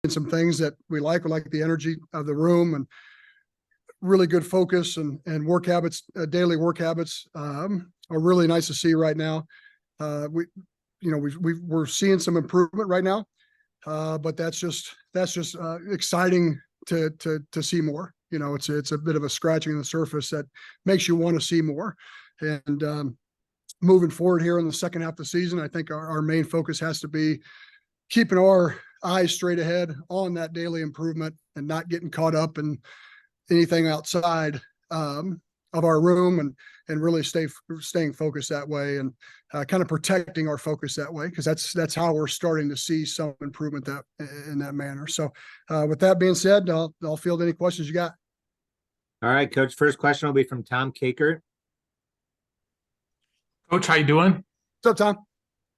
some things that we like the energy of the room and really good focus and work habits, daily work habits are really nice to see right now. We're seeing some improvement right now, but that's just exciting to see more. It's a bit of a scratching the surface that makes you want to see more. And moving forward here in the second half of the season, I think our main focus has to be keeping our eyes straight ahead on that daily improvement and not getting caught up in anything outside of our room, and really staying focused that way, and kind of protecting our focus that way, because that's how we're starting to see some improvement in that manner. So with that being said, I'll field any questions you got. All right, Coach. First question will be from Tom Caker. Coach, how you doing? What's up,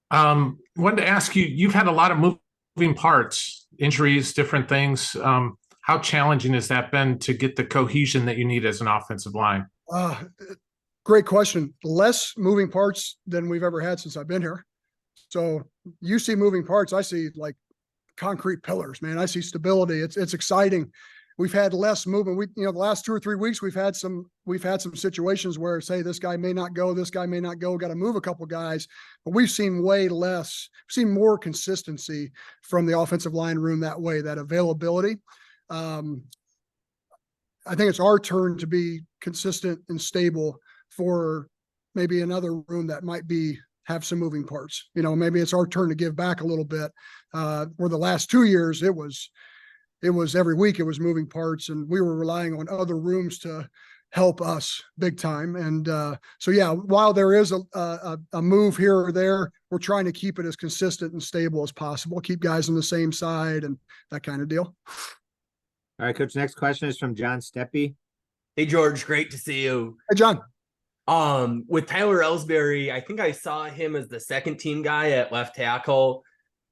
Tom? Wanted to ask you, you've had a lot of moving parts, injuries, different things. How challenging has that been to get the cohesion that you need as an offensive line? Great question. Less moving parts than we've ever had since I've been here. So you see moving parts, I see like concrete pillars, man. I see stability. It's exciting. We've had less movement. The last 2 or 3 weeks, we've had some situations where, say, this guy may not go, got to move a couple guys, but we've seen way less, seen more consistency from the offensive line room that way, that availability. I think it's our turn to be consistent and stable for maybe another room that might have some moving parts. Maybe it's our turn to give back a little bit. Where the last 2 years, it was every week it was moving parts, and we were relying on other rooms to help us big time. And so, yeah, while there is a move here or there, we're trying to keep it as consistent and stable as possible, keep guys on the same side and that kind of deal. All right, Coach. Next question is from John Steppe. Hey, George. Great to see you. Hey, John. With Tyler Ellsbury, I think I saw him as the second team guy at left tackle.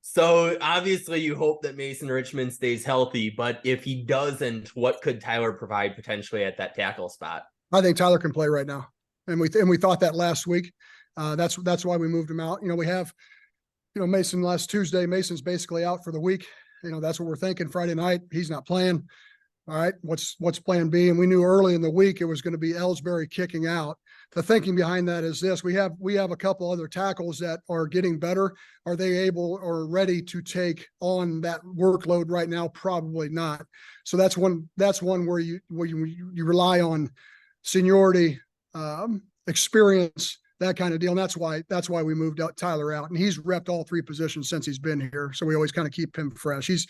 So obviously you hope that Mason Richmond stays healthy, but if he doesn't, what could Tyler provide potentially at that tackle spot? I think Tyler can play right now. And we thought that last week. That's why we moved him out. We have, Mason last Tuesday. Mason's basically out for the week. That's what we're thinking. Friday night, he's not playing. All right, what's plan B? And we knew early in the week it was going to be Ellsbury kicking out. The thinking behind that is this: we have a couple other tackles that are getting better. Are they able or ready to take on that workload right now? Probably not. So that's one where you rely on seniority, experience, that kind of deal. And that's why we moved Tyler out. And he's repped all 3 positions since he's been here. So we always kind of keep him fresh. He's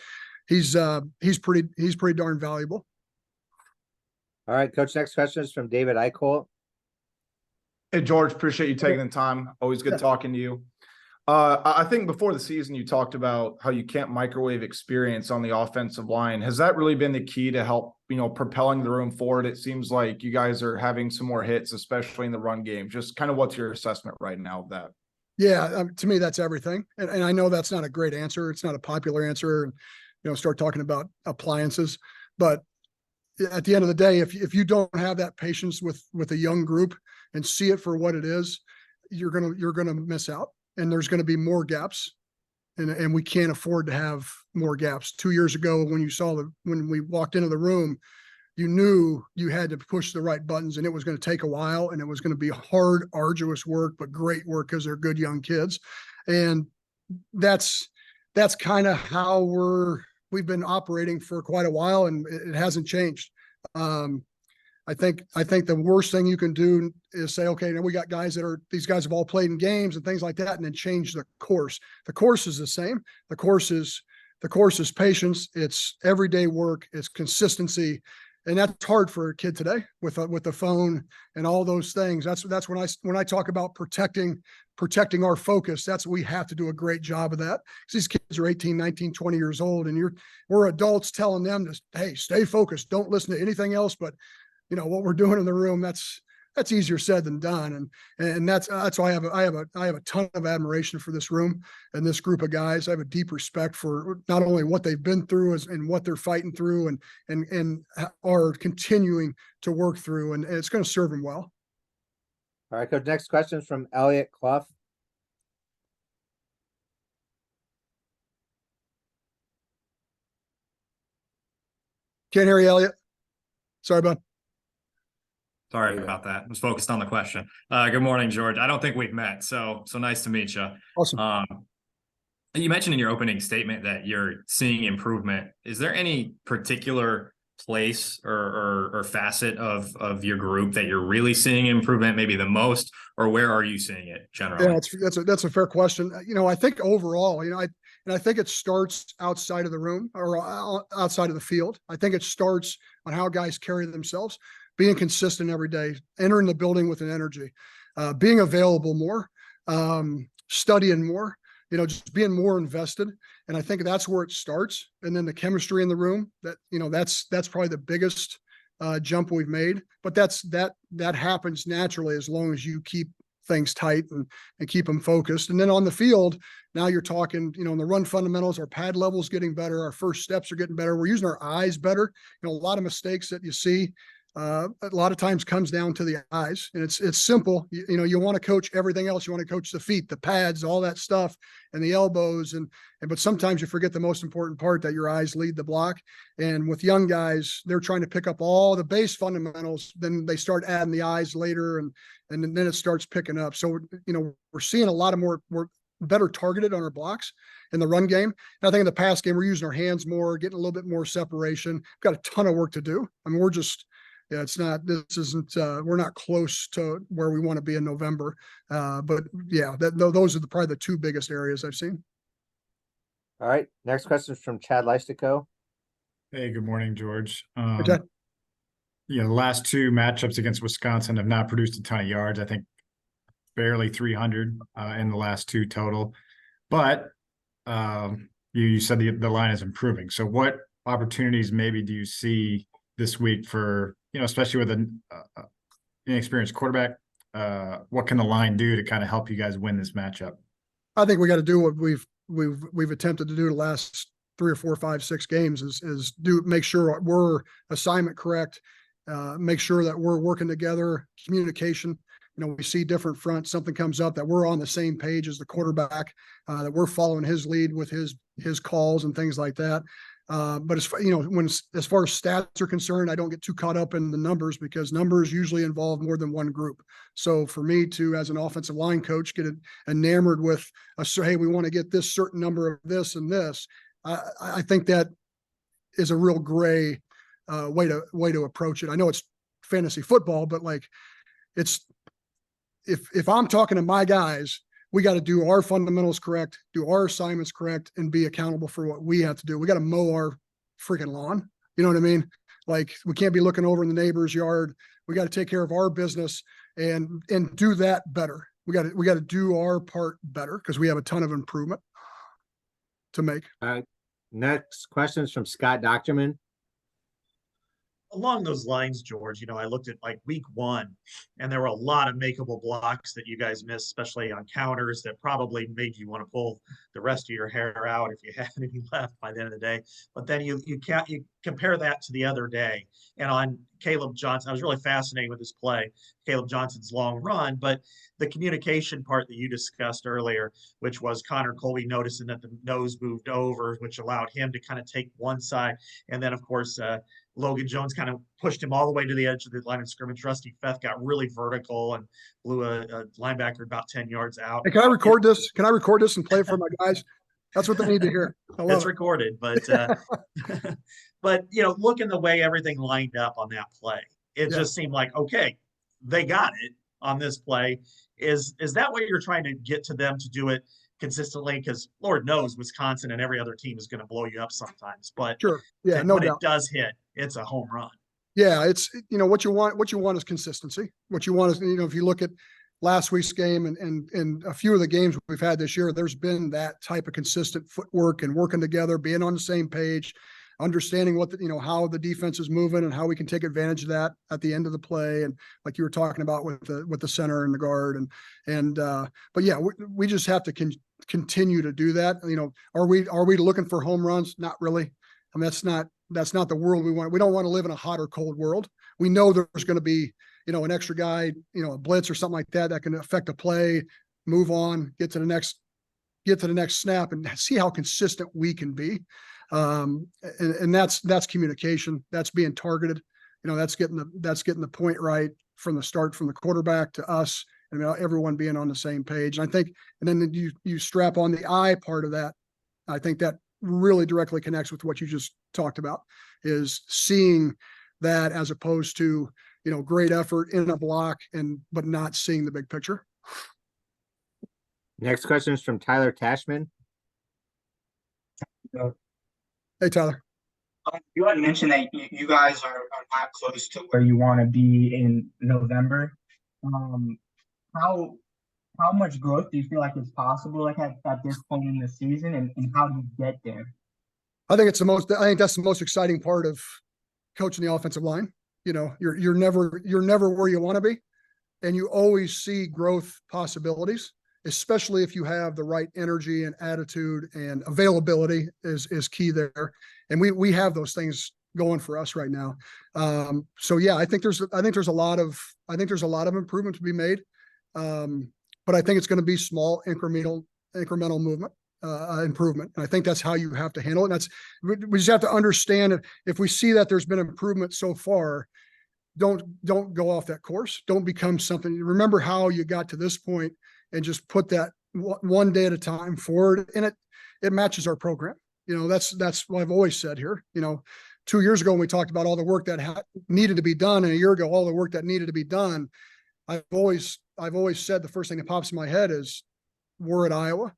pretty darn valuable. All right, Coach. Next question is from David Eichholt. Hey, George, appreciate you taking the time. Always good talking to you. I think before the season, you talked about how you can't microwave experience on the offensive line. Has that really been the key to help, propelling the room forward? It seems like you guys are having some more hits, especially in the run game. Just kind of what's your assessment right now of that? Yeah, to me, that's everything. And I know that's not a great answer. It's not a popular answer. Start talking about appliances. But at the end of the day, if you don't have that patience with a young group and see it for what it is, you're gonna miss out, and there's gonna be more gaps, and we can't afford to have more gaps. 2 years ago, when we walked into the room, you knew you had to push the right buttons, and it was going to take a while, and it was going to be hard, arduous work, but great work because they're good young kids, and that's kind of how we've been operating for quite a while, and it hasn't changed. I think the worst thing you can do is say, okay, now we got these guys have all played in games and things like that, and then change the course. The course is the same. The course is patience. It's everyday work. It's consistency. And that's hard for a kid today with the phone and all those things. That's when I talk about protecting our focus. That's we have to do a great job of that. Because these kids are 18, 19, 20 years old, and we're adults telling them to, hey, stay focused. Don't listen to anything else. But what we're doing in the room, that's easier said than done. And that's why I have a ton of admiration for this room and this group of guys. I have a deep respect for not only what they've been through and what they're fighting through and are continuing to work through, and it's going to serve them well. All right, Coach. Next question is from Elliot Clough. Can't hear you, Elliot. Sorry, bud. Sorry about that. I was focused on the question. Good morning, George. I don't think we've met, so nice to meet you. Awesome. You mentioned in your opening statement that you're seeing improvement. Is there any particular place or facet of your group that you're really seeing improvement, maybe the most, or where are you seeing it generally? Yeah, that's a fair question. I think overall, I think it starts outside of the room or outside of the field. I think it starts on how guys carry themselves, being consistent every day, entering the building with an energy, being available more, studying more, just being more invested. And I think that's where it starts. And then the chemistry in the room, that's probably the biggest jump we've made. But that happens naturally as long as you keep things tight and keep them focused. And then on the field, now you're talking, in the run fundamentals, our pad level's getting better. Our first steps are getting better. We're using our eyes better. A lot of mistakes that you see, a lot of times comes down to the eyes, and it's simple. You want to coach everything else. You want to coach the feet, the pads, all that stuff, and the elbows. But sometimes you forget the most important part, that your eyes lead the block. And with young guys, they're trying to pick up all the base fundamentals. Then they start adding the eyes later, and then it starts picking up. So, we're seeing a lot of we're better targeted on our blocks in the run game. And I think in the pass game, we're using our hands more, getting a little bit more separation. We've got a ton of work to do. I mean, we're not close to where we want to be in November. But yeah, those are probably the two biggest areas I've seen. All right. Next question is from Chad Leistico. Hey, good morning, George. Hey, Chad. The last two matchups against Wisconsin have not produced a ton of yards. I think barely 300 in the last two total. But you said the line is improving. So what opportunities maybe do you see this week for, especially with an inexperienced quarterback? What can the line do to kind of help you guys win this matchup? I think we got to do what we've attempted to do the last 3 or 4, 5, 6 games is make sure we're assignment correct, make sure that we're working together, communication. We see different fronts, something comes up that we're on the same page as the quarterback, that we're following his lead with his calls and things like that. But as far as stats are concerned, I don't get too caught up in the numbers, because numbers usually involve more than one group. So for me to, as an offensive line coach, get enamored with hey, we want to get this certain number of this and this, I think that is a real gray way to approach it. I know it's fantasy football, but it's if I'm talking to my guys, we got to do our fundamentals correct, do our assignments correct, and be accountable for what we have to do. We got to mow our freaking lawn. You know what I mean? We can't be looking over in the neighbor's yard. We got to take care of our business and do that better. We got to do our part better, because we have a ton of improvement to make. All right. Next question is from Scott Docterman. Along those lines, George, I looked at week 1, and there were a lot of makeable blocks that you guys missed, especially on counters, that probably made you want to pull the rest of your hair out if you had any left by the end of the day. But then you compare that to the other day, and on Caleb Johnson, I was really fascinated with this play, Caleb Johnson's long run, but the communication part that you discussed earlier, which was Connor Colby noticing that the nose moved over, which allowed him to kind of take one side. And then, of course, Logan Jones kind of pushed him all the way to the edge of the line of scrimmage. Rusty Feth got really vertical and blew a linebacker about 10 yards out. Hey, can I record this? Can I record this and play it for my guys? That's what they need to hear. It's recorded, but but looking the way everything lined up on that play, it just seemed like, okay, they got it on this play. Is that what you're trying to get to them to do it consistently? Because Lord knows Wisconsin and every other team is going to blow you up sometimes, but sure, yeah, no when doubt. it does hit, it's a home run. Yeah, it's what you want is consistency. What you want is, if you look at last week's game and a few of the games we've had this year, there's been that type of consistent footwork and working together, being on the same page, understanding what how the defense is moving and how we can take advantage of that at the end of the play. And like you were talking about with the center and the guard but yeah, we just have to continue to do that. Are we looking for home runs? Not really. I mean, that's not the world we want. We don't want to live in a hot or cold world. We know there's going to be, an extra guy, a blitz or something like that can affect a play, move on, get to the next snap, and see how consistent we can be. And that's communication. That's being targeted. That's getting the point right from the start, from the quarterback to us, and everyone being on the same page. And I think, and then you strap on the I part of that. I think that really directly connects with what you just talked about, is seeing that as opposed to, great effort in a block but not seeing the big picture. Next question is from Tyler Tashman. Hey, Tyler. You had mentioned that you guys are not close to where you want to be in November. How much growth do you feel like is possible at this point in the season, and how do you get there? I think that's the most exciting part of coaching the offensive line. You're never where you want to be, and you always see growth possibilities, especially if you have the right energy and attitude, and availability is key there. And we have those things going for us right now. So yeah, I think there's a lot of improvement to be made. But I think it's going to be small incremental movement, improvement. And I think that's how you have to handle it. And we just have to understand, if we see that there's been improvement so far, don't go off that course. Don't become something. Remember how you got to this point, and just put that one day at a time forward. And it matches our program. That's what I've always said here. 2 years ago when we talked about all the work that needed to be done, and a year ago all the work that needed to be done, I've always said the first thing that pops in my head is, we're at Iowa.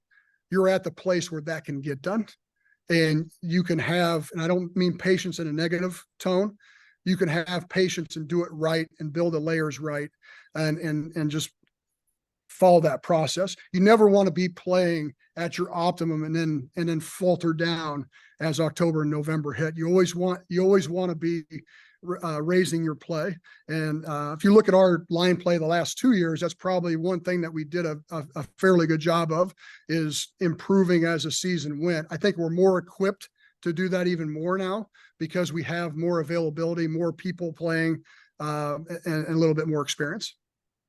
You're at the place where that can get done, and you can have, and I don't mean patience in a negative tone. You can have patience and do it right, and build the layers right, and just follow that process. You never want to be playing at your optimum and then falter down as October and November hit. You always want to be raising your play. And if you look at our line play the last 2 years, that's probably one thing that we did a fairly good job of, is improving as the season went. I think we're more equipped to do that even more now, because we have more availability, more people playing, and a little bit more experience.